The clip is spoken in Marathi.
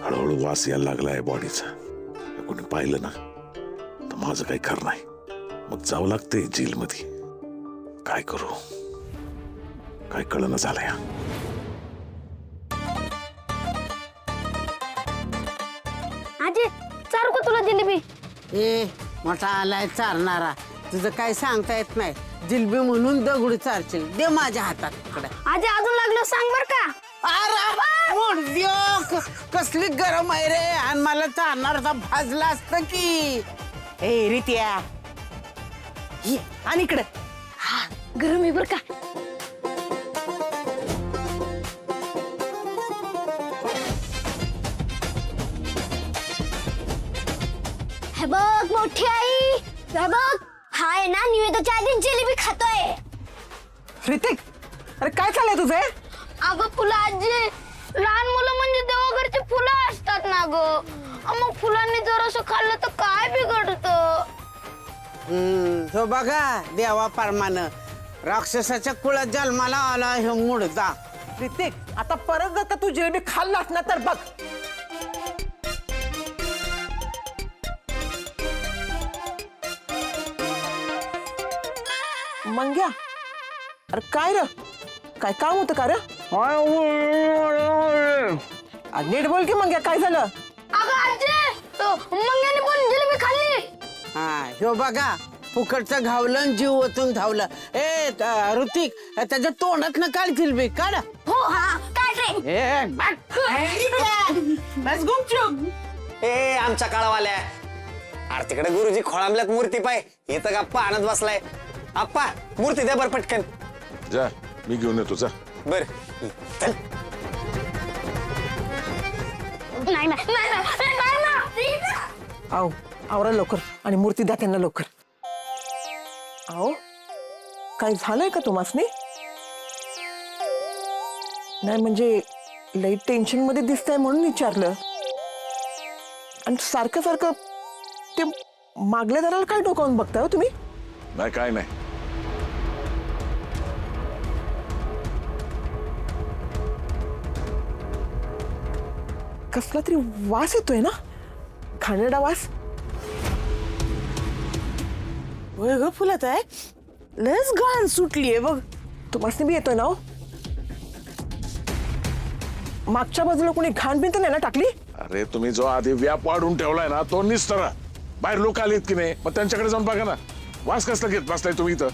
हळूहळू वास यायला लागलाय बॉडीचा. कोणी पाहिलं ना तर माझं काही खरं नाही. मग जावं लागते जेलमध्ये. काय करू काय कळलं झालंय. आजी चारू का तुला जिलेबी? ए मोठा आलाय चारणारा, तुझं काय सांगता येत नाही. जिलबी म्हणून दगड चारशील, दे माझ्या हातात इकडे. आजी अजून लागलं सांग बर का. कसली गरम आहे रे, आणि मला चारणारा भाजला असत की. ए रित्या आणि इकडे गरम आहे बर का. हे बघ मोठी आई, हे बघ हा आहे ना निवेदाच्या आधी जिलेबी खातोय. ऋतिक, अरे काय चाललंय तुझे? अगं फुलं आजी, लहान मुलं म्हणजे देवाघरची फुलं असतात ना ग. मग फुलांनी जर असं खाल्लं तर काय बिघडतं? तो बघा देवा परमान राक्षसाच्या कुळात जन्माला आला हे मुडदा. ऋतिक, आता परत जर का तू जिलेबी खाल्लास ना तर बघ. मंग्या, अरे काय र, काय काम होतं का र? नीट बोल की मंग्या, काय झालं? अगं आजी, मंग्याने पण जिलेबी खाल्ली. हा ह्यो बघा फुकटचं घावलं आणि जीव ओतून धावलं. ए ऋतिक, त्याच्या तोंडात न काढ जिलबी काढ. हो हा काय रे. बस गुपचूप. ए आमच्या काळावाल्या, अरे तिकडे गुरुजी खोळांबल्यात मूर्ती पाय, इथं गप्पा आणत बसलाय. आप्पा मूर्ती द्या बरं पटकन. जा मी घेऊन येतो. जा बर चल. नाही नाही नाही नाही नाही ना. आओ आवरा लवकर आणि मूर्ती द्या त्यांना लवकर. आओ काय झालंय का तुम्हासनी? नाही म्हणजे लई टेन्शन मध्ये दिसतंय म्हणून विचारलं. आणि सारखं सारखं ते मागल्या दाराला काय डोकावून बघताय हो तुम्ही? नाही काय नाही. कसला तरी वास येतोय ना, घाणेरडा वास. होय ग फुलत आहे, लयच घाण सुटलीये बघ. तुम्हासनी बी येतोय ना हो? मागच्या बाजूला कोणी घाण बिन तर नाही ना टाकली? अरे तुम्ही जो आधी व्याप वाढून ठेवलाय ना तो निस्तरा. बाहेर लोक आलेत की नाही, मग त्यांच्याकडे जाऊन बघा ना. वास कसला घेत बसलाय तुम्ही इथं?